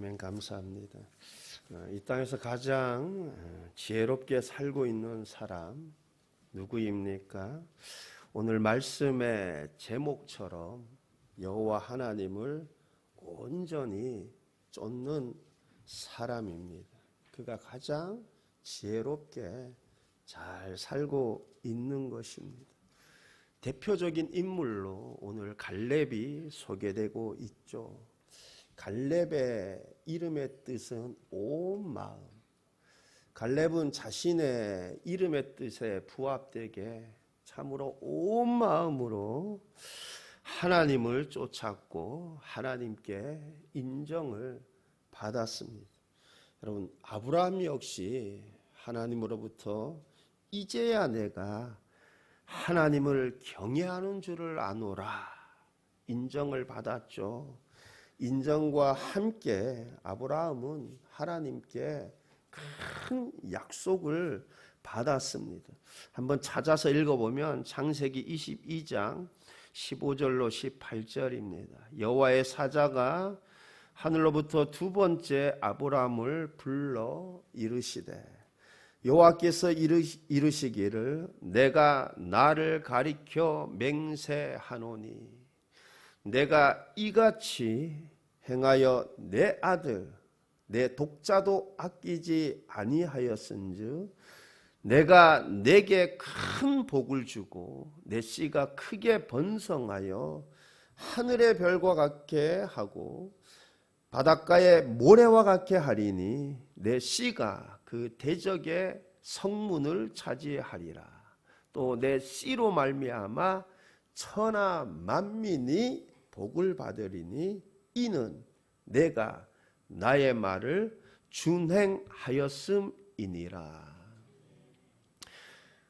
아멘. 감사합니다. 이 땅에서 가장 지혜롭게 살고 있는 사람 누구입니까? 오늘 말씀의 제목처럼 여호와 하나님을 온전히 쫓는 사람입니다. 그가 가장 지혜롭게 잘 살고 있는 것입니다. 대표적인 인물로 오늘 갈렙이 소개되고 있죠. 갈렙의 이름의 뜻은 온 마음. 갈렙은 자신의 이름의 뜻에 부합되게 참으로 온 마음으로 하나님을 쫓았고 하나님께 인정을 받았습니다. 여러분, 아브라함 역시 하나님으로부터 이제야 내가 하나님을 경외하는 줄을 아노라 인정을 받았죠. 인정과 함께 아브라함은 하나님께 큰 약속을 받았습니다. 한번 찾아서 읽어보면 창세기 22장 15절로 18절입니다. 여호와의 사자가 하늘로부터 두 번째 아브라함을 불러 이르시되 여호와께서 이르시기를 내가 나를 가리켜 맹세하노니 내가 이같이 행하여 내 아들 내 독자도 아끼지 아니하였은즉 내가 내게 큰 복을 주고 내 씨가 크게 번성하여 하늘의 별과 같게 하고 바닷가의 모래와 같게 하리니 내 씨가 그 대적의 성문을 차지하리라. 또 내 씨로 말미암아 천하 만민이 복을 받으리니 이는 내가 나의 말을 준행하였음이니라.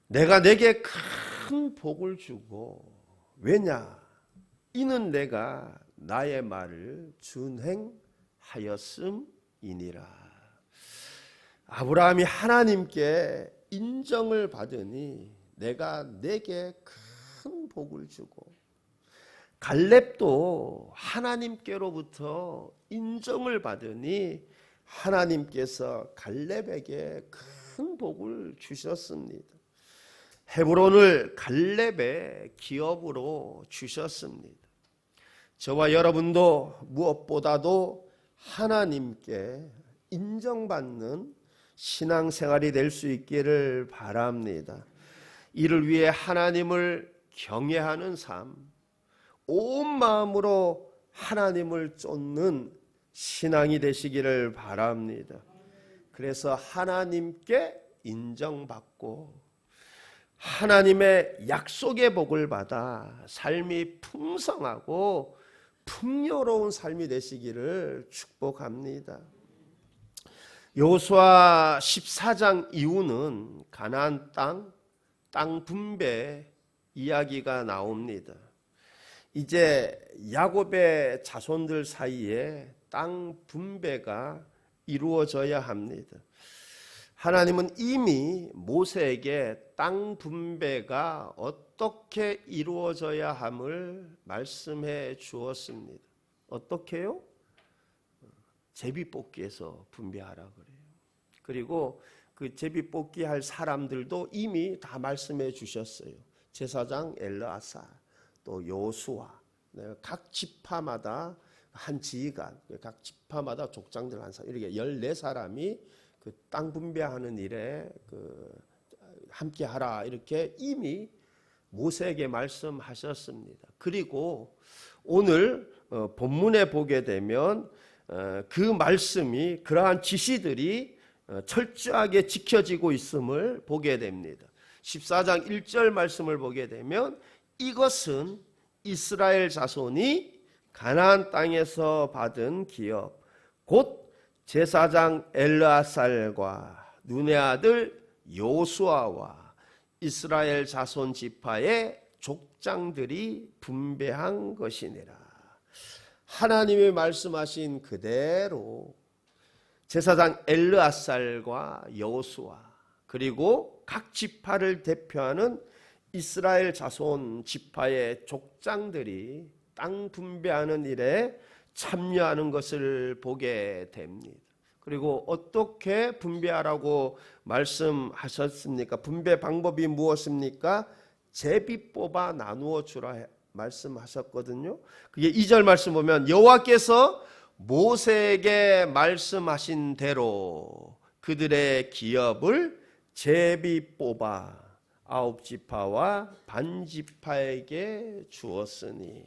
내가 내게 큰 복을 주고 왜냐? 이는 내가 나의 말을 준행하였음이니라. 아브라함이 하나님께 인정을 받으니 내가 내게 큰 복을 주고 갈렙도 하나님께로부터 인정을 받으니 하나님께서 갈렙에게 큰 복을 주셨습니다. 헤브론을 갈렙의 기업으로 주셨습니다. 저와 여러분도 무엇보다도 하나님께 인정받는 신앙생활이 될 수 있기를 바랍니다. 이를 위해 하나님을 경외하는 삶, 온 마음으로 하나님을 쫓는 신앙이 되시기를 바랍니다. 그래서 하나님께 인정받고 하나님의 약속의 복을 받아 삶이 풍성하고 풍요로운 삶이 되시기를 축복합니다. 여호수아 14장 이후는 가나안 땅 분배 이야기가 나옵니다. 이제 야곱의 자손들 사이에 땅 분배가 이루어져야 합니다. 하나님은 이미 모세에게 땅 분배가 어떻게 이루어져야 함을 말씀해 주었습니다. 어떻게요? 제비뽑기에서 분배하라 그래요. 그리고 그 제비뽑기 할 사람들도 이미 다 말씀해 주셨어요. 제사장 엘르아사, 또 여호수아, 각 지파마다 한 지휘관, 각 지파마다 족장들 한 사람, 이렇게 14사람이 그 땅 분배하는 일에 함께 하라 이렇게 이미 모세에게 말씀하셨습니다. 그리고 오늘 본문에 보게 되면 그 말씀이 그러한 지시들이 철저하게 지켜지고 있음을 보게 됩니다. 14장 1절 말씀을 보게 되면 이것은 이스라엘 자손이 가나안 땅에서 받은 기업 곧 제사장 엘르아살과 눈의 아들 여호수아와 이스라엘 자손 지파의 족장들이 분배한 것이니라. 하나님이 말씀하신 그대로 제사장 엘르아살과 여호수아 그리고 각 지파를 대표하는 이스라엘 자손 지파의 족장들이 땅 분배하는 일에 참여하는 것을 보게 됩니다. 그리고 어떻게 분배하라고 말씀하셨습니까? 분배 방법이 무엇입니까? 제비 뽑아 나누어 주라 말씀하셨거든요. 그게 2절 말씀 보면 여호와께서 모세에게 말씀하신 대로 그들의 기업을 제비 뽑아 9지파와 반지파에게 주었으니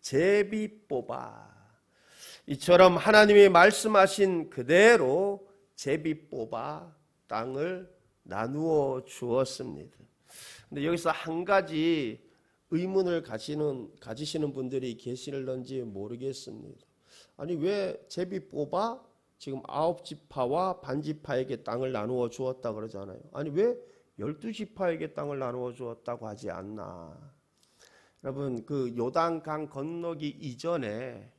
제비 뽑아 이처럼 하나님이 말씀하신 그대로 제비 뽑아 땅을 나누어 주었습니다. 근데 여기서 한 가지 의문을 가지시는 분들이 계실런지 모르겠습니다. 아니 왜 제비 뽑아 지금 9지파와 반지파에게 땅을 나누어 주었다 그러잖아요. 아니 왜 12지파에게 땅을 나누어 주었다고 하지 않나. 여러분 그 요단강 건너기 이전에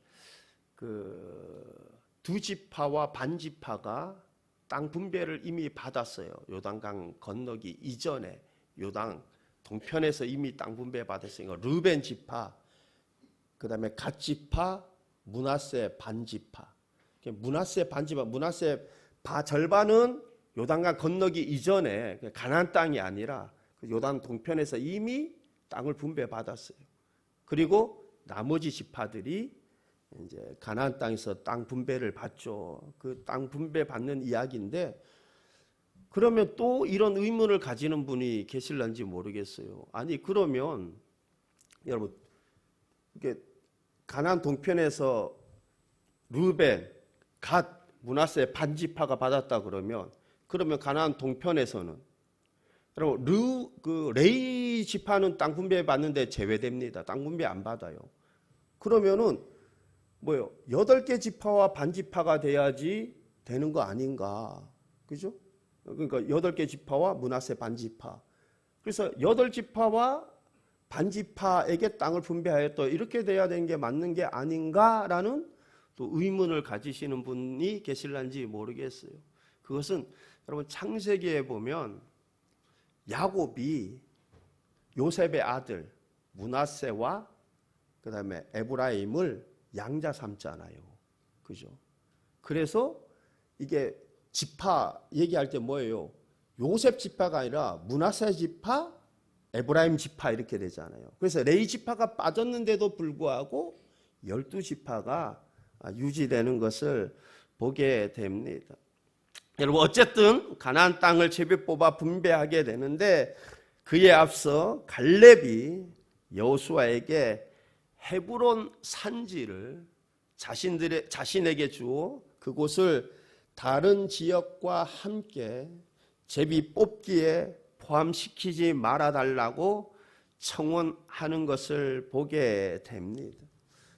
그 2지파와 반지파가 땅 분배를 이미 받았어요. 요단강 건너기 이전에 요단 동편에서 이미 땅 분배 받았으니까 르벤 지파, 그 다음에 갓 지파, 므낫세 반지파. 므낫세 반지파, 므낫세 절반은 요단강 건너기 이전에 가나안 땅이 아니라 요단 동편에서 이미 땅을 분배 받았어요. 그리고 나머지 지파들이 이제 가나안 땅에서 땅 분배를 받죠. 그 땅 분배 받는 이야기인데 그러면 또 이런 의문을 가지는 분이 계실런지 모르겠어요. 아니 그러면 여러분 이게 가나안 동편에서 르벤, 갓, 므낫세 반지파가 받았다 그러면 가나안 동편에서는 여러분 레위 지파는 땅 분배 받는데 제외됩니다. 땅 분배 안 받아요. 그러면은 뭐요? 8개 지파와 반지파가 돼야지 되는 거 아닌가? 그죠? 그러니까 8개 지파와 므낫세 반지파. 그래서 8지파와 반지파에게 땅을 분배하였다. 이렇게 돼야 되는 게 맞는 게 아닌가라는 또 의문을 가지시는 분이 계실런지 모르겠어요. 그것은 여러분 창세기에 보면 야곱이 요셉의 아들 므낫세와 그다음에 에브라임을 양자 삼잖아요. 그죠? 그래서 이게 지파 얘기할 때 뭐예요? 요셉 지파가 아니라 므낫세 지파, 에브라임 지파 이렇게 되잖아요. 그래서 레위 지파가 빠졌는데도 불구하고 12지파가 유지되는 것을 보게 됩니다. 여러분 어쨌든 가나안 땅을 제비 뽑아 분배하게 되는데 그에 앞서 갈렙이 여호수아에게 헤브론 산지를 자신에게 주어 그곳을 다른 지역과 함께 제비 뽑기에 포함시키지 말아달라고 청원하는 것을 보게 됩니다.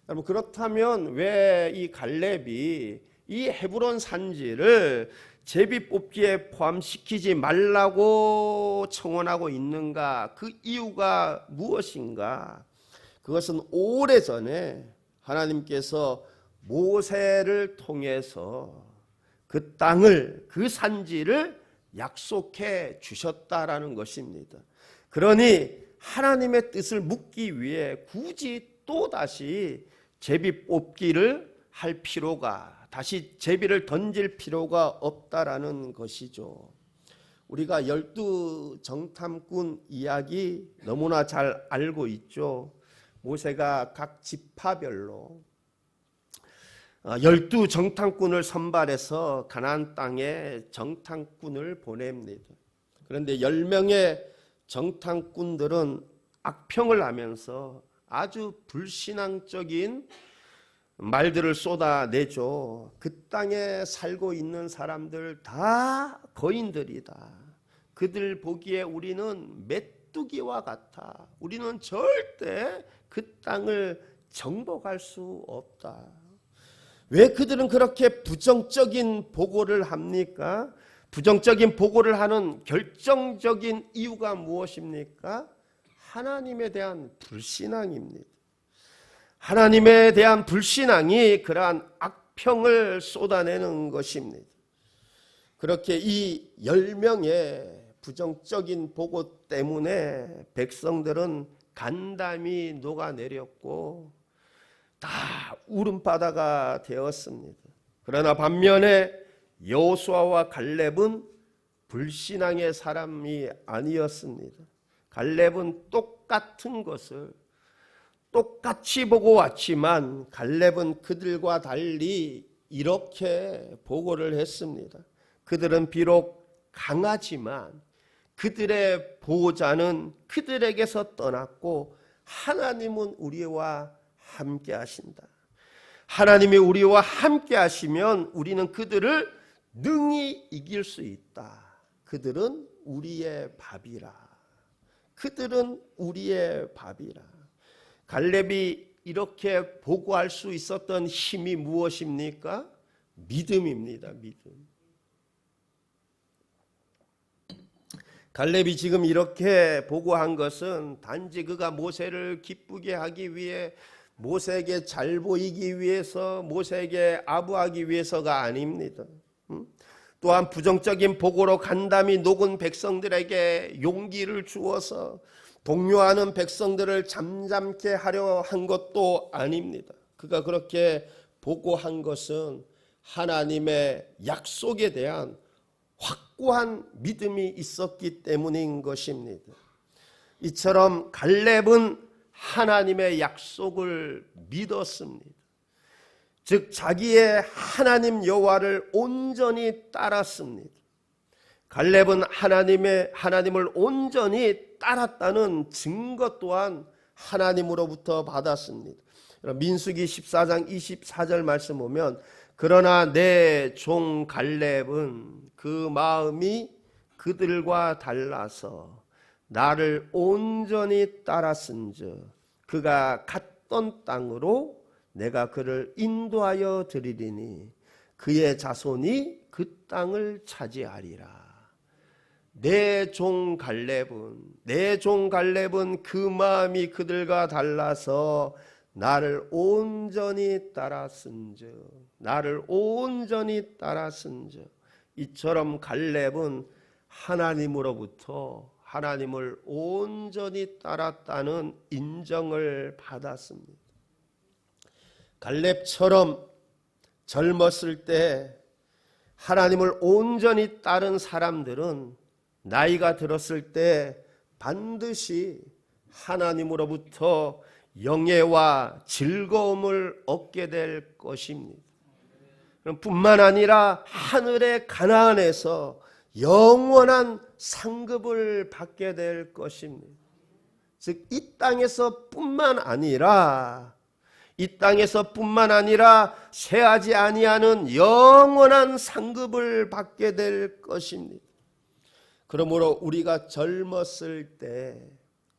여러분 그렇다면 왜 이 갈렙이 이 헤브론 산지를 제비 뽑기에 포함시키지 말라고 청원하고 있는가? 그 이유가 무엇인가? 그것은 오래전에 하나님께서 모세를 통해서 그 땅을, 그 산지를 약속해 주셨다라는 것입니다. 그러니 하나님의 뜻을 묻기 위해 굳이 또다시 제비 뽑기를 할 필요가, 다시 제비를 던질 필요가 없다라는 것이죠. 우리가 12정탐꾼 이야기 너무나 잘 알고 있죠. 모세가 각 지파별로 12정탐꾼을 선발해서 가나안 땅에 정탐꾼을 보냅니다. 그런데 10명의 정탐꾼들은 악평을 하면서 아주 불신앙적인 말들을 쏟아내죠. 그 땅에 살고 있는 사람들 다 거인들이다. 그들 보기에 우리는 메뚜기와 같아. 우리는 절대 그 땅을 정복할 수 없다. 왜 그들은 그렇게 부정적인 보고를 합니까? 부정적인 보고를 하는 결정적인 이유가 무엇입니까? 하나님에 대한 불신앙입니다. 하나님에 대한 불신앙이 그러한 악평을 쏟아내는 것입니다. 그렇게 이 10명의 부정적인 보고 때문에 백성들은 간담이 녹아내렸고 다 울음바다가 되었습니다. 그러나 반면에 여호수아와 갈렙은 불신앙의 사람이 아니었습니다. 갈렙은 똑같은 것을 똑같이 보고 왔지만 갈렙은 그들과 달리 이렇게 보고를 했습니다. 그들은 비록 강하지만 그들의 보호자는 그들에게서 떠났고 하나님은 우리와 함께 하신다. 하나님이 우리와 함께 하시면 우리는 그들을 능히 이길 수 있다. 그들은 우리의 밥이라. 그들은 우리의 밥이라. 갈렙이 이렇게 보고할 수 있었던 힘이 무엇입니까? 믿음입니다. 믿음. 갈렙이 지금 이렇게 보고한 것은 단지 그가 모세를 기쁘게 하기 위해, 모세에게 잘 보이기 위해서, 모세에게 아부하기 위해서가 아닙니다. 또한 부정적인 보고로 간담이 녹은 백성들에게 용기를 주어서 동요하는 백성들을 잠잠케 하려 한 것도 아닙니다. 그가 그렇게 보고한 것은 하나님의 약속에 대한 확고한 믿음이 있었기 때문인 것입니다. 이처럼 갈렙은 하나님의 약속을 믿었습니다. 즉 자기의 하나님 여호와를 온전히 따랐습니다. 갈렙은 하나님을 온전히 따랐다는 증거 또한 하나님으로부터 받았습니다. 민수기 14장 24절 말씀 보면 그러나 내 종 갈렙은 그 마음이 그들과 달라서 나를 온전히 따랐은즉 그가 갔던 땅으로 내가 그를 인도하여 드리리니 그의 자손이 그 땅을 차지하리라. 내 종 갈렙은 그 마음이 그들과 달라서 나를 온전히 따랐은즉 이처럼 갈렙은 하나님으로부터 하나님을 온전히 따랐다는 인정을 받았습니다. 갈렙처럼 젊었을 때 하나님을 온전히 따른 사람들은 나이가 들었을 때 반드시 하나님으로부터 영예와 즐거움을 얻게 될 것입니다. 뿐만 아니라 하늘의 가나안에서 영원한 상급을 받게 될 것입니다. 즉 이 땅에서뿐만 아니라 쇠하지 아니하는 영원한 상급을 받게 될 것입니다. 그러므로 우리가 젊었을 때,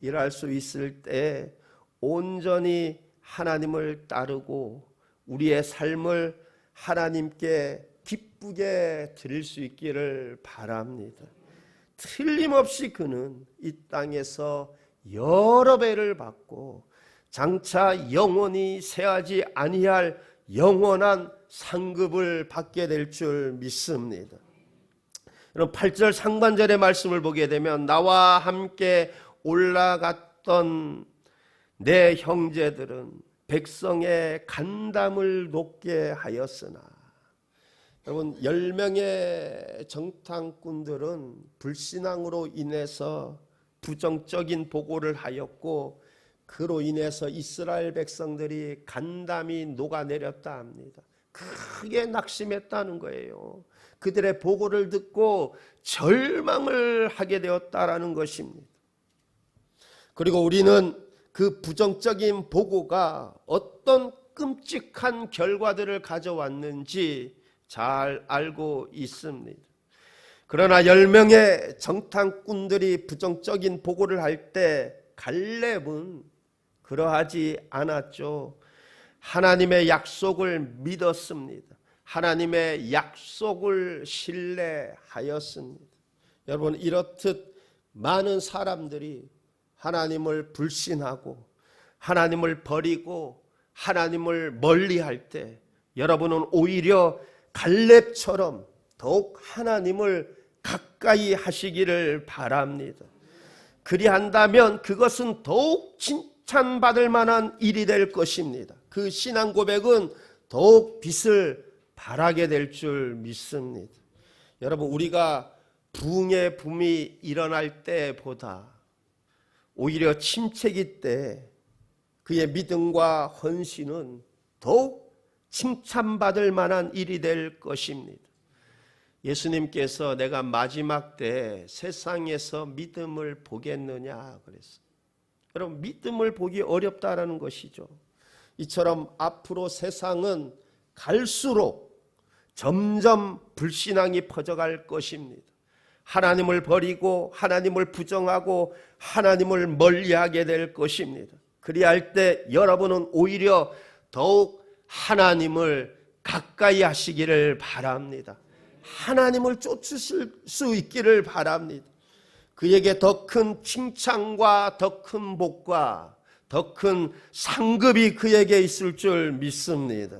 일할 수 있을 때 온전히 하나님을 따르고 우리의 삶을 하나님께 기쁘게 드릴 수 있기를 바랍니다. 틀림없이 그는 이 땅에서 여러 배를 받고 장차 영원히 쇠하지 아니할 영원한 상급을 받게 될 줄 믿습니다. 여러분 8절 상반절의 말씀을 보게 되면 나와 함께 올라갔던 내 형제들은 백성의 간담을 높게 하였으나, 여러분 10명의 정탐꾼들은 불신앙으로 인해서 부정적인 보고를 하였고 그로 인해서 이스라엘 백성들이 간담이 녹아내렸다 합니다. 크게 낙심했다는 거예요. 그들의 보고를 듣고 절망을 하게 되었다라는 것입니다. 그리고 우리는 그 부정적인 보고가 어떤 끔찍한 결과들을 가져왔는지 잘 알고 있습니다. 그러나 10명의 정탐꾼들이 부정적인 보고를 할 때 갈렙은 그러하지 않았죠. 하나님의 약속을 믿었습니다. 하나님의 약속을 신뢰하였습니다. 여러분 이렇듯 많은 사람들이 하나님을 불신하고 하나님을 버리고 하나님을 멀리할 때 여러분은 오히려 갈렙처럼 더욱 하나님을 가까이 하시기를 바랍니다. 그리한다면 그것은 더욱 칭찬받을 만한 일이 될 것입니다. 그 신앙 고백은 더욱 빛을 발하게 될 줄 믿습니다. 여러분, 우리가 부흥의 붐이 일어날 때보다 오히려 침체기 때 그의 믿음과 헌신은 더욱 칭찬받을 만한 일이 될 것입니다. 예수님께서 내가 마지막 때 세상에서 믿음을 보겠느냐 그랬어요. 여러분, 믿음을 보기 어렵다라는 것이죠. 이처럼 앞으로 세상은 갈수록 점점 불신앙이 퍼져갈 것입니다. 하나님을 버리고 하나님을 부정하고 하나님을 멀리하게 될 것입니다. 그리할 때 여러분은 오히려 더욱 하나님을 가까이 하시기를 바랍니다. 하나님을 쫓으실 수 있기를 바랍니다. 그에게 더 큰 칭찬과 더 큰 복과 더 큰 상급이 그에게 있을 줄 믿습니다.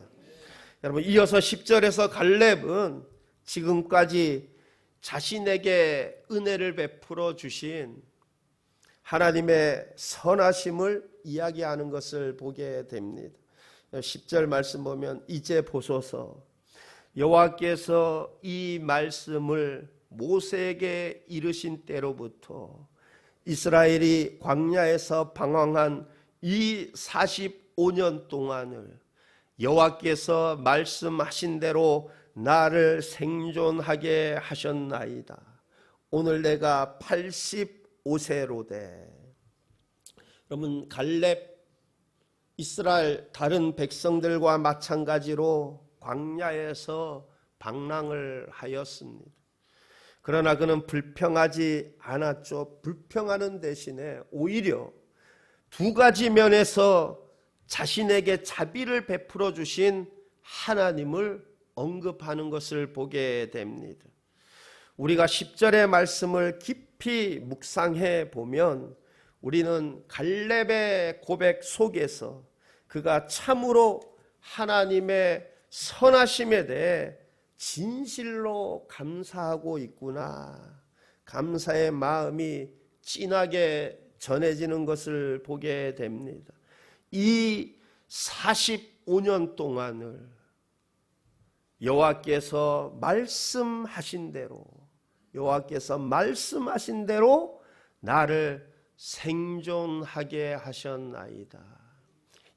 여러분, 이어서 10절에서 갈렙은 지금까지 자신에게 은혜를 베풀어 주신 하나님의 선하심을 이야기하는 것을 보게 됩니다. 10절 말씀 보면 이제 보소서 여호와께서 이 말씀을 모세에게 이르신 때로부터 이스라엘이 광야에서 방황한 이 45년 동안을 여호와께서 말씀하신 대로 나를 생존하게 하셨나이다. 오늘 내가 85세로되. 여러분, 갈렙 이스라엘 다른 백성들과 마찬가지로 광야에서 방랑을 하였습니다. 그러나 그는 불평하지 않았죠. 불평하는 대신에 오히려 두 가지 면에서 자신에게 자비를 베풀어 주신 하나님을 언급하는 것을 보게 됩니다. 우리가 10절의 말씀을 깊이 묵상해 보면 우리는 갈렙의 고백 속에서 그가 참으로 하나님의 선하심에 대해 진실로 감사하고 있구나, 감사의 마음이 진하게 전해지는 것을 보게 됩니다. 이 45년 동안을 여호와께서 말씀하신 대로 나를 생존하게 하셨나이다.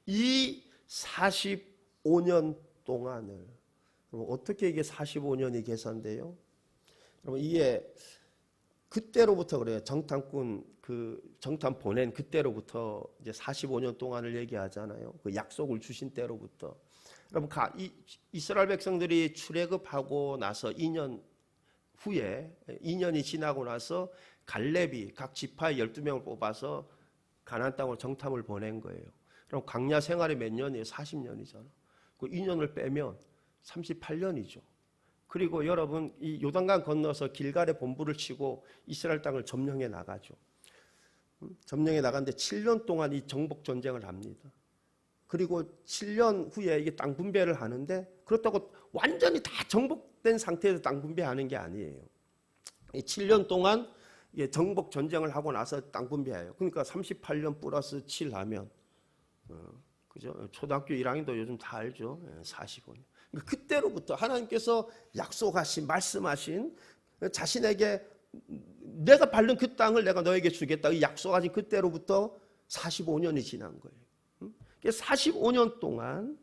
이 45년 동안을, 어떻게 이게 45년이 계산돼요? 여러분, 이게 그때로부터 그래요. 정탐꾼 정탐 보낸 그때로부터 이제 45년 동안을 얘기하잖아요. 그 약속을 주신 때로부터. 여러분, 이스라엘 백성들이 출애굽하고 나서 2년 후에 2년이 지나고 나서 갈렙이 각 지파의 12명을 뽑아서 가나안 땅으로 정탐을 보낸 거예요. 그럼 광야 생활이 몇 년이에요? 40년이잖아. 그 2년을 빼면 38년이죠. 그리고 여러분, 이 요단강 건너서 길갈에 본부를 치고 이스라엘 땅을 점령해 나가죠. 점령해 나갔는데 7년 동안 이 정복 전쟁을 합니다. 그리고 7년 후에 이게 땅 분배를 하는데, 그렇다고 완전히 다 정복된 상태에서 땅 분배하는 게 아니에요. 이 7년 동안 정복 전쟁을 하고 나서 땅 분배해요. 그러니까 38년 플러스 7 하면 그죠? 초등학교 1학년도 요즘 다 알죠. 45년. 그때로부터 하나님께서 약속하신, 말씀하신, 자신에게 내가 밟는 그 땅을 내가 너에게 주겠다, 약속하신 그때로부터 45년이 지난 거예요. 45년 동안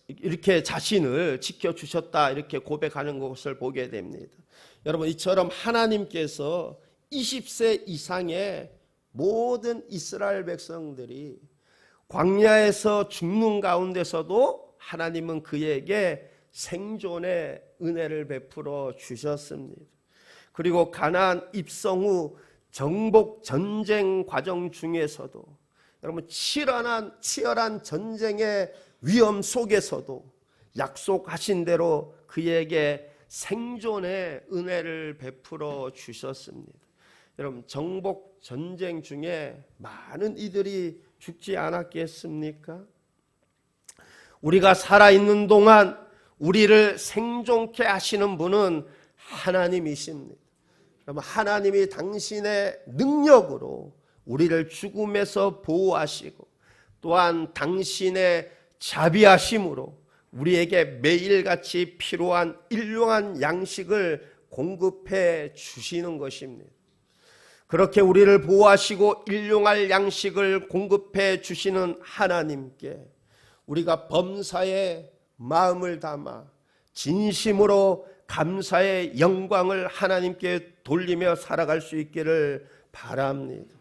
이렇게 자신을 지켜주셨다, 이렇게 고백하는 것을 보게 됩니다. 여러분, 이처럼 하나님께서 20세 이상의 모든 이스라엘 백성들이 광야에서 죽는 가운데서도 하나님은 그에게 생존의 은혜를 베풀어 주셨습니다. 그리고 가나안 입성 후 정복 전쟁 과정 중에서도, 여러분, 치열한 전쟁의 위험 속에서도 약속하신 대로 그에게 생존의 은혜를 베풀어 주셨습니다. 여러분, 정복 전쟁 중에 많은 이들이 죽지 않았겠습니까? 우리가 살아있는 동안 우리를 생존케 하시는 분은 하나님이십니다. 여러분, 하나님이 당신의 능력으로 우리를 죽음에서 보호하시고 또한 당신의 자비하심으로 우리에게 매일같이 필요한 일용한 양식을 공급해 주시는 것입니다. 그렇게 우리를 보호하시고 일용할 양식을 공급해 주시는 하나님께 우리가 범사의 마음을 담아 진심으로 감사의 영광을 하나님께 돌리며 살아갈 수 있기를 바랍니다.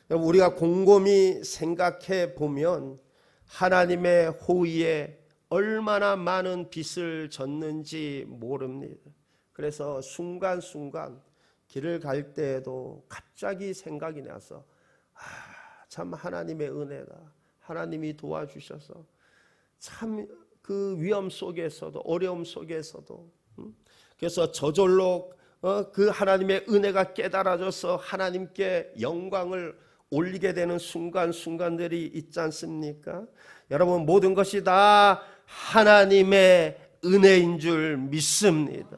우리가 곰곰이 생각해 보면 하나님의 호의에 얼마나 많은 빚을 졌는지 모릅니다. 그래서 순간순간 길을 갈 때에도 갑자기 생각이 나서 참 하나님의 은혜다. 하나님이 도와주셔서 참 그 위험 속에서도 어려움 속에서도 그래서 저절로 그 하나님의 은혜가 깨달아져서 하나님께 영광을 올리게 되는 순간순간들이 있지 않습니까? 여러분 모든 것이 다 하나님의 은혜인 줄 믿습니다.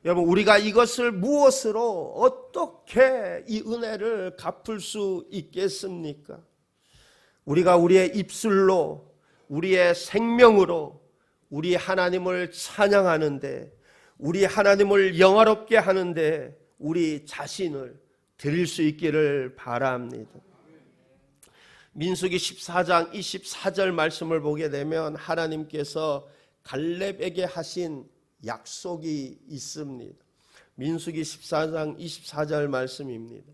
여러분 우리가 이것을 무엇으로 어떻게 이 은혜를 갚을 수 있겠습니까? 우리가 우리의 입술로 우리의 생명으로 우리 하나님을 찬양하는데 우리 하나님을 영화롭게 하는데 우리 자신을 드릴 수 있기를 바랍니다. 민수기 14장 24절 말씀을 보게 되면 하나님께서 갈렙에게 하신 약속이 있습니다. 민수기 14장 24절 말씀입니다.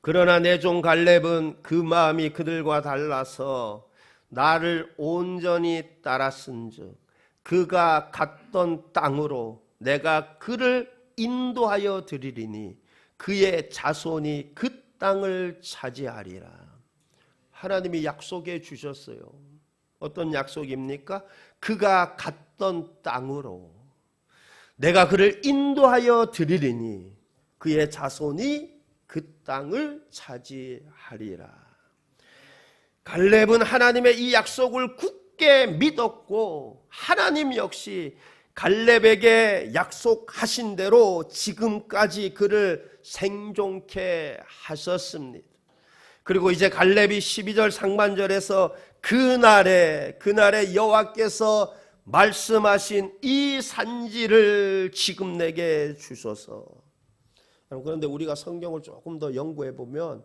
그러나 내 종 갈렙은 그 마음이 그들과 달라서 나를 온전히 따랐은즉 그가 갔던 땅으로 내가 그를 인도하여 드리리니 그의 자손이 그 땅을 차지하리라. 하나님이 약속해 주셨어요. 어떤 약속입니까? 그가 갔던 땅으로 내가 그를 인도하여 드리리니 그의 자손이 그 땅을 차지하리라. 갈렙은 하나님의 이 약속을 굳게 믿었고 하나님 역시 갈렙에게 약속하신 대로 지금까지 그를 생존케 하셨습니다. 그리고 이제 갈렙이 12절 상반절에서 그날에 여호와께서 말씀하신 이 산지를 지금 내게 주소서. 그런데 우리가 성경을 조금 더 연구해 보면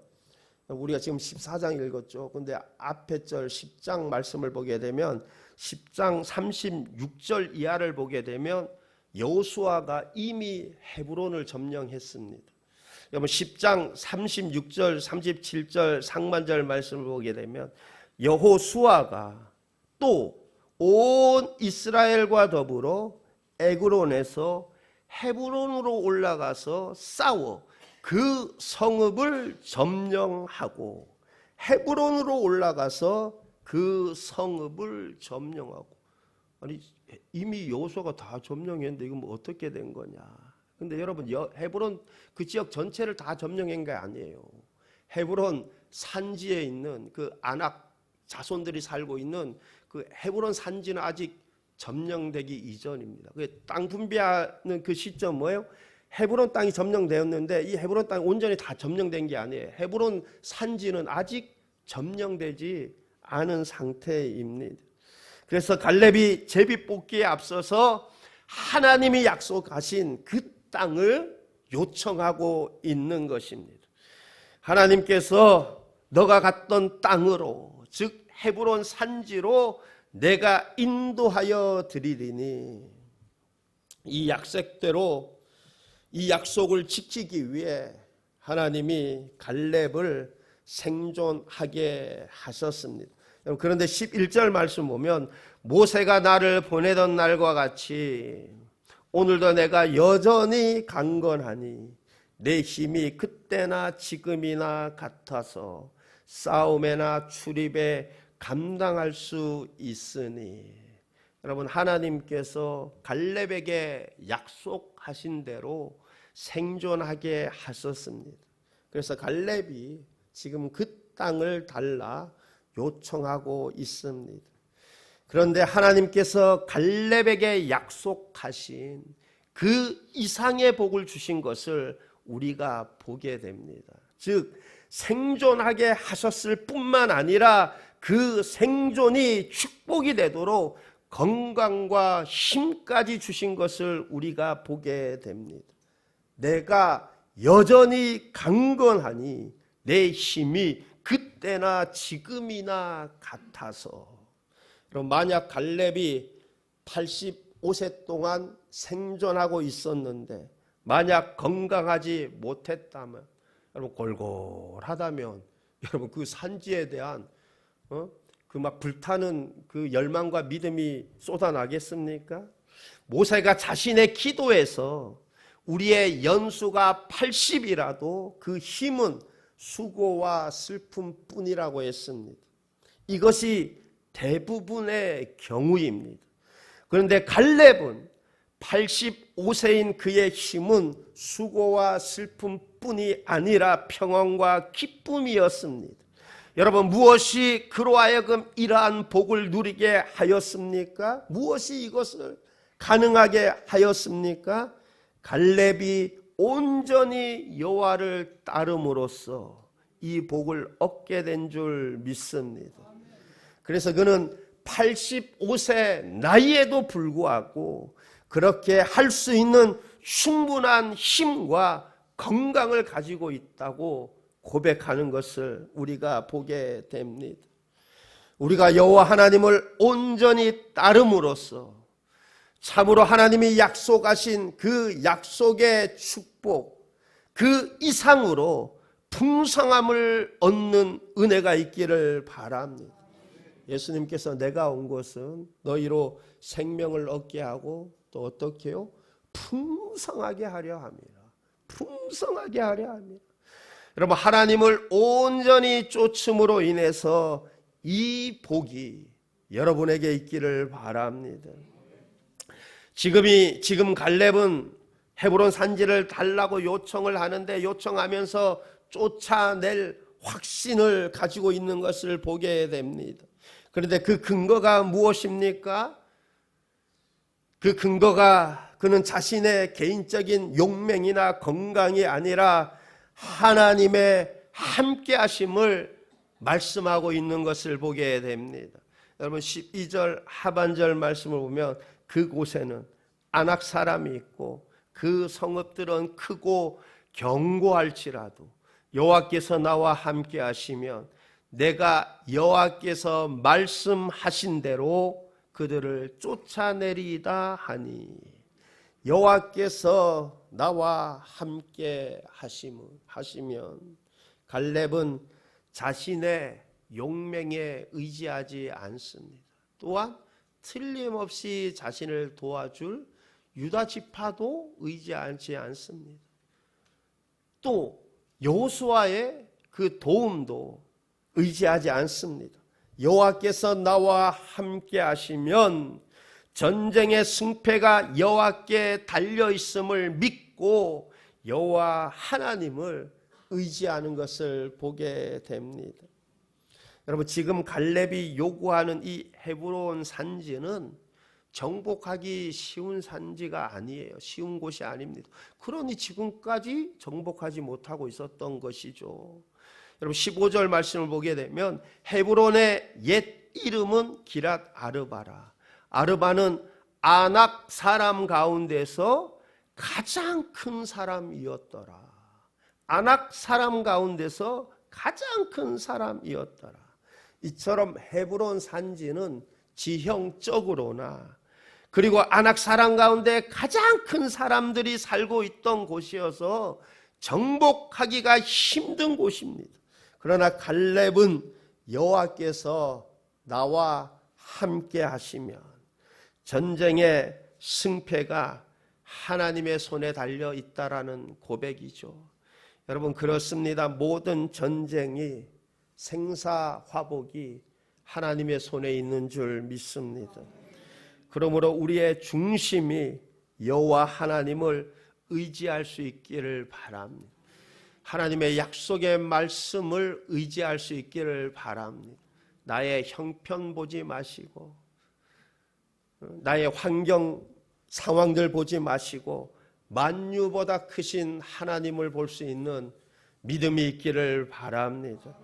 우리가 지금 14장 읽었죠. 그런데 앞에 절 10장 말씀을 보게 되면 10장 36절 이하를 보게 되면 여호수아가 이미 헤브론을 점령했습니다. 여러분 10장 36절 37절 상반절 말씀을 보게 되면 여호수아가 또 온 이스라엘과 더불어 에그론에서 헤브론으로 올라가서 싸워 그 성읍을 점령하고 헤브론으로 올라가서 그 성읍을 점령하고. 아니 이미 여호수아가 다 점령했는데 이건 뭐 어떻게 된 거냐. 근데 여러분 헤브론 그 지역 전체를 다 점령한 게 아니에요. 헤브론 산지에 있는 그 아낙 자손들이 살고 있는 그 헤브론 산지는 아직 점령되기 이전입니다. 땅 분배하는 그 시점 뭐예요? 헤브론 땅이 점령되었는데 이 헤브론 땅이 온전히 다 점령된 게 아니에요. 헤브론 산지는 아직 점령되지 않은 상태입니다. 그래서 갈렙이 제비 뽑기에 앞서서 하나님이 약속하신 그 땅을 요청하고 있는 것입니다. 하나님께서 너가 갔던 땅으로 즉 헤브론 산지로 내가 인도하여 드리리니 이 약속대로 이 약속을 지키기 위해 하나님이 갈렙을 생존하게 하셨습니다. 그런데 11절 말씀 보면 모세가 나를 보내던 날과 같이 오늘도 내가 여전히 강건하니 내 힘이 그때나 지금이나 같아서 싸움에나 출입에 감당할 수 있으니. 여러분 하나님께서 갈렙에게 약속하신 대로 생존하게 하셨습니다. 그래서 갈렙이 지금 그 땅을 달라 요청하고 있습니다. 그런데 하나님께서 갈렙에게 약속하신 그 이상의 복을 주신 것을 우리가 보게 됩니다. 즉 생존하게 하셨을 뿐만 아니라 그 생존이 축복이 되도록 건강과 힘까지 주신 것을 우리가 보게 됩니다. 내가 여전히 강건하니 내 힘이 그때나 지금이나 같아서. 그럼 만약 갈렙이 85세 동안 생존하고 있었는데 만약 건강하지 못했다면, 여러분 골골하다면 여러분 그 산지에 대한 그 막 불타는 그 열망과 믿음이 쏟아나겠습니까? 모세가 자신의 기도에서 우리의 연수가 80이라도 그 힘은 수고와 슬픔뿐이라고 했습니다. 이것이 대부분의 경우입니다. 그런데 갈렙은 85세인 그의 힘은 수고와 슬픔뿐이 아니라 평안과 기쁨이었습니다. 여러분 무엇이 그로 하여금 이러한 복을 누리게 하였습니까? 무엇이 이것을 가능하게 하였습니까? 갈렙이 온전히 여호와를 따름으로써 이 복을 얻게 된 줄 믿습니다. 그래서 그는 85세 나이에도 불구하고 그렇게 할 수 있는 충분한 힘과 건강을 가지고 있다고 고백하는 것을 우리가 보게 됩니다. 우리가 여호와 하나님을 온전히 따름으로써 참으로 하나님이 약속하신 그 약속의 축복, 그 이상으로 풍성함을 얻는 은혜가 있기를 바랍니다. 예수님께서 내가 온 것은 너희로 생명을 얻게 하고 또 어떻게 해요? 풍성하게 하려 함이라. 풍성하게 하려 함이라. 여러분 하나님을 온전히 쫓음으로 인해서 이 복이 여러분에게 있기를 바랍니다. 지금 갈렙은 헤브론 산지를 달라고 요청을 하는데 요청하면서 쫓아낼 확신을 가지고 있는 것을 보게 됩니다. 그런데 그 근거가 무엇입니까? 그 근거가 그는 자신의 개인적인 용맹이나 건강이 아니라 하나님의 함께 하심을 말씀하고 있는 것을 보게 됩니다. 여러분 12절 하반절 말씀을 보면 그곳에는 아낙 사람이 있고 그 성읍들은 크고 견고할지라도 여호와께서 나와 함께 하시면 내가 여호와께서 말씀하신 대로 그들을 쫓아내리이다 하니, 여호와께서 나와 함께 하시면 갈렙은 자신의 용맹에 의지하지 않습니다. 또한 틀림없이 자신을 도와줄 유다 지파도 의지하지 않습니다. 또 여호수아의 그 도움도 의지하지 않습니다. 여호와께서 나와 함께 하시면 전쟁의 승패가 여호와께 달려 있음을 믿고 여호와 하나님을 의지하는 것을 보게 됩니다. 여러분 지금 갈렙이 요구하는 이 헤브론 산지는 정복하기 쉬운 산지가 아니에요. 쉬운 곳이 아닙니다. 그러니 지금까지 정복하지 못하고 있었던 것이죠. 여러분 15절 말씀을 보게 되면 헤브론의 옛 이름은 기랏 아르바라. 아르바는 아낙 사람 가운데서 가장 큰 사람이었더라. 아낙 사람 가운데서 가장 큰 사람이었더라. 이처럼 헤브론 산지는 지형적으로나 그리고 아낙 사람 가운데 가장 큰 사람들이 살고 있던 곳이어서 정복하기가 힘든 곳입니다. 그러나 갈렙은 여호와께서 나와 함께 하시면 전쟁의 승패가 하나님의 손에 달려 있다라는 고백이죠. 여러분 그렇습니다. 모든 전쟁이 생사화복이 하나님의 손에 있는 줄 믿습니다. 그러므로 우리의 중심이 여호와 하나님을 의지할 수 있기를 바랍니다. 하나님의 약속의 말씀을 의지할 수 있기를 바랍니다. 나의 형편 보지 마시고 나의 환경 상황들 보지 마시고 만유보다 크신 하나님을 볼 수 있는 믿음이 있기를 바랍니다.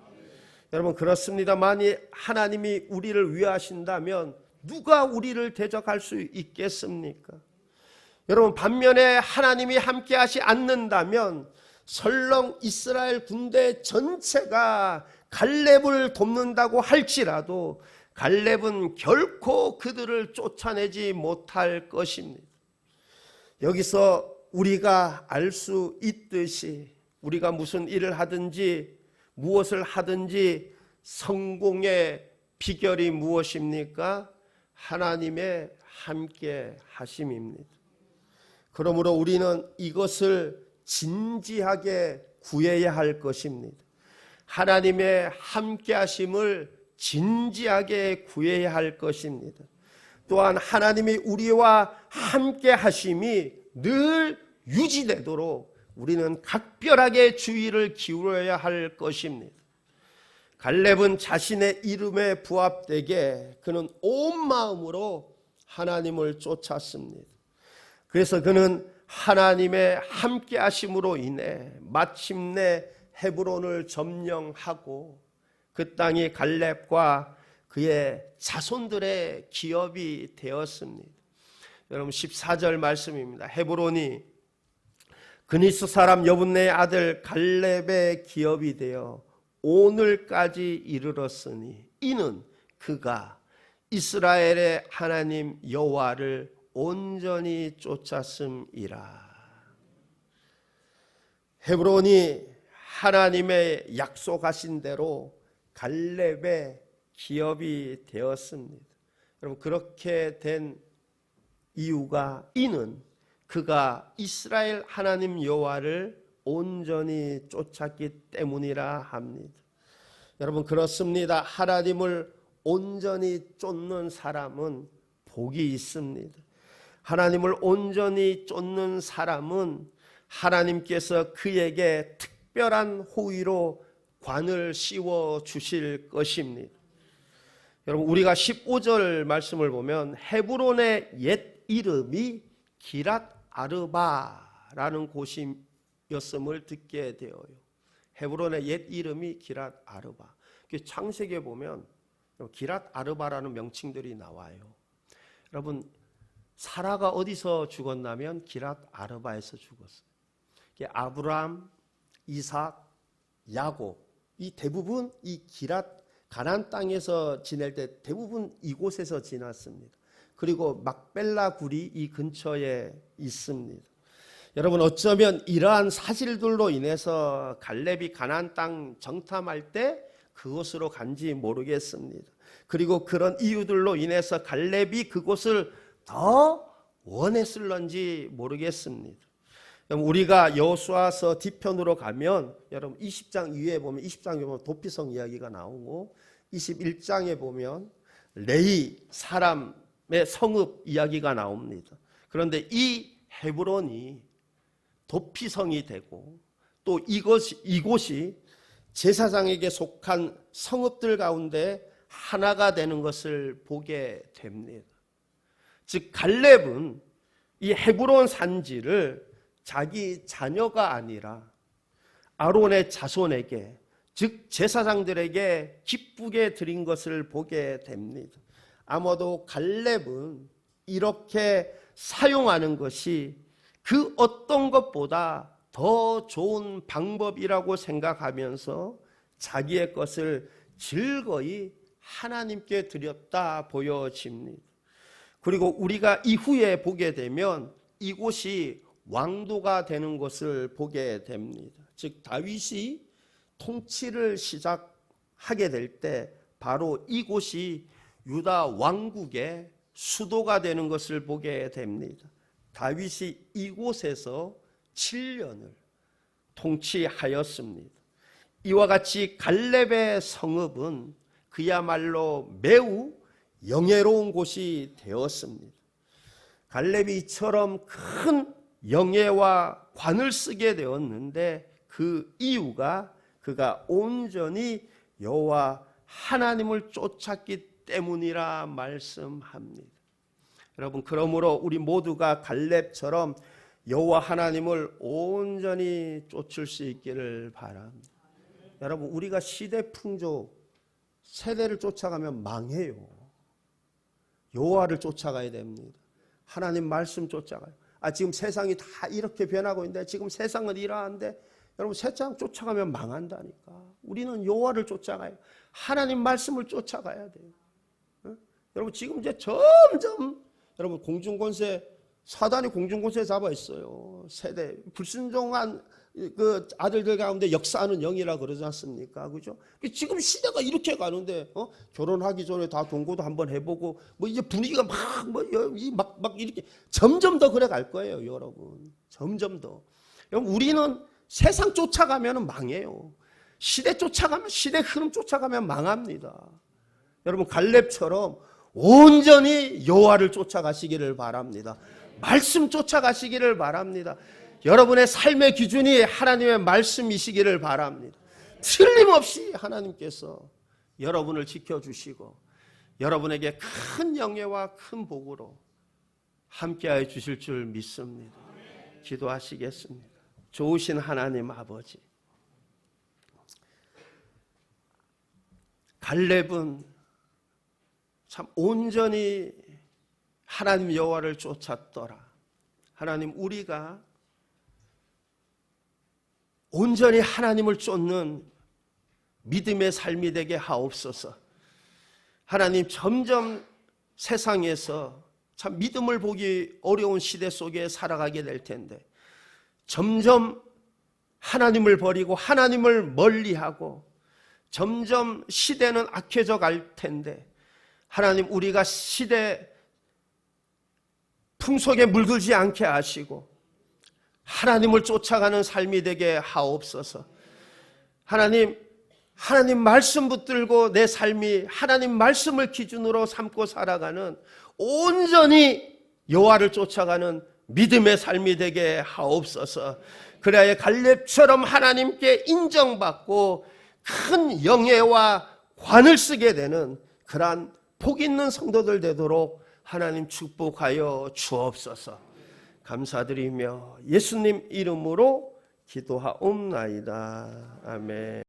여러분, 그렇습니다. 만일 하나님이 우리를 위하신다면 누가 우리를 대적할 수 있겠습니까? 여러분, 반면에 하나님이 함께하지 않는다면 설령 이스라엘 군대 전체가 갈렙을 돕는다고 할지라도 갈렙은 결코 그들을 쫓아내지 못할 것입니다. 여기서 우리가 알 수 있듯이 우리가 무슨 일을 하든지 무엇을 하든지 성공의 비결이 무엇입니까? 하나님의 함께 하심입니다. 그러므로 우리는 이것을 진지하게 구해야 할 것입니다. 하나님의 함께 하심을 진지하게 구해야 할 것입니다. 또한 하나님이 우리와 함께 하심이 늘 유지되도록 우리는 각별하게 주의를 기울여야 할 것입니다. 갈렙은 자신의 이름에 부합되게 그는 온 마음으로 하나님을 쫓았습니다. 그래서 그는 하나님의 함께 하심으로 인해 마침내 헤브론을 점령하고 그 땅이 갈렙과 그의 자손들의 기업이 되었습니다. 여러분, 14절 말씀입니다. 헤브론이 그니스 사람 여분네의 아들 갈렙의 기업이 되어 오늘까지 이르렀으니 이는 그가 이스라엘의 하나님 여호와를 온전히 쫓았음이라. 헤브론이 하나님의 약속하신 대로 갈렙의 기업이 되었습니다. 여러분, 그렇게 된 이유가 이는 그가 이스라엘 하나님 여호와를 온전히 쫓았기 때문이라 합니다. 여러분, 그렇습니다. 하나님을 온전히 쫓는 사람은 복이 있습니다. 하나님을 온전히 쫓는 사람은 하나님께서 그에게 특별한 호의로 관을 씌워 주실 것입니다. 여러분, 우리가 15절 말씀을 보면 헤브론의 옛 이름이 기랏 아르바라는 곳이었음을 듣게 되어요. 헤브론의 옛 이름이 기랏 아르바. 창세기에 보면 기랏 아르바라는 명칭들이 나와요. 여러분, 사라가 어디서 죽었냐면 기랏 아르바에서 죽었어요. 아브람, 이삭, 야곱, 이 대부분 이 기랏 가나안 땅에서 지낼 때 대부분 이곳에서 지났습니다. 그리고 막벨라 굴이 이 근처에 있습니다. 여러분, 어쩌면 이러한 사실들로 인해서 갈렙이 가나안 땅 정탐할 때 그곳으로 간지 모르겠습니다. 그리고 그런 이유들로 인해서 갈렙이 그곳을 더 원했을런지 모르겠습니다. 우리가 여호수아서 뒤편으로 가면 여러분 20장 위에 보면 20장에 보면 도피성 이야기가 나오고 21장에 보면 레위 사람의 성읍 이야기가 나옵니다. 그런데 이 헤브론이 도피성이 되고 또 이곳이 제사장에게 속한 성읍들 가운데 하나가 되는 것을 보게 됩니다. 즉 갈렙은 이 헤브론 산지를 자기 자녀가 아니라 아론의 자손에게, 즉 제사장들에게 기쁘게 드린 것을 보게 됩니다. 아마도 갈렙은 이렇게 사용하는 것이 그 어떤 것보다 더 좋은 방법이라고 생각하면서 자기의 것을 즐거이 하나님께 드렸다 보여집니다. 그리고 우리가 이후에 보게 되면 이곳이 왕도가 되는 것을 보게 됩니다. 즉 다윗이 통치를 시작하게 될 때 바로 이곳이 유다 왕국의 수도가 되는 것을 보게 됩니다. 다윗이 이곳에서 7년을 통치하였습니다. 이와 같이 갈렙의 성읍은 그야말로 매우 영예로운 곳이 되었습니다. 갈렙이 이처럼 큰 영예와 관을 쓰게 되었는데 그 이유가 그가 온전히 여호와 하나님을 쫓았기 때문이라 말씀합니다. 여러분, 그러므로 우리 모두가 갈렙처럼 여호와 하나님을 온전히 쫓을 수 있기를 바랍니다. 여러분, 우리가 시대 풍조 세대를 쫓아가면 망해요. 여호와를 쫓아가야 됩니다. 하나님 말씀 쫓아가요. 지금 세상이 다 이렇게 변하고 있는데, 지금 세상은 이러한데, 여러분 세상 쫓아가면 망한다니까. 우리는 여호와를 쫓아가요. 하나님 말씀을 쫓아가야 돼요. 여러분 지금 이제 점점 여러분 공중권세, 사단이 공중권세 잡아 있어요. 세대 불순종한 그 아들들 가운데 역사하는 영이라 그러지 않습니까? 그죠? 지금 시대가 이렇게 가는데, 결혼하기 전에 다 동거도 한번 해보고, 뭐 이제 분위기가 막 이렇게 점점 더 그래 갈 거예요, 여러분. 점점 더. 여러분, 우리는 세상 쫓아가면 망해요. 시대 쫓아가면, 시대 흐름 쫓아가면 망합니다. 여러분, 갈렙처럼 온전히 여호와를 쫓아가시기를 바랍니다. 말씀 쫓아가시기를 바랍니다. 여러분의 삶의 기준이 하나님의 말씀이시기를 바랍니다. 틀림없이 하나님께서 여러분을 지켜주시고 여러분에게 큰 영예와 큰 복으로 함께하여 주실 줄 믿습니다. 기도하시겠습니다. 좋으신 하나님 아버지, 갈렙은 참 온전히 하나님 여호와를 쫓았더라. 하나님, 우리가 온전히 하나님을 쫓는 믿음의 삶이 되게 하옵소서. 하나님, 점점 세상에서 참 믿음을 보기 어려운 시대 속에 살아가게 될 텐데, 점점 하나님을 버리고 하나님을 멀리하고 점점 시대는 악해져 갈 텐데, 하나님, 우리가 시대 풍속에 물들지 않게 하시고 하나님을 쫓아가는 삶이 되게 하옵소서. 하나님 말씀 붙들고 내 삶이 하나님 말씀을 기준으로 삼고 살아가는 온전히 여호와를 쫓아가는 믿음의 삶이 되게 하옵소서. 그래야 갈렙처럼 하나님께 인정받고 큰 영예와 관을 쓰게 되는 그러한 복 있는 성도들 되도록 하나님 축복하여 주옵소서. 감사드리며 예수님 이름으로 기도하옵나이다. 아멘.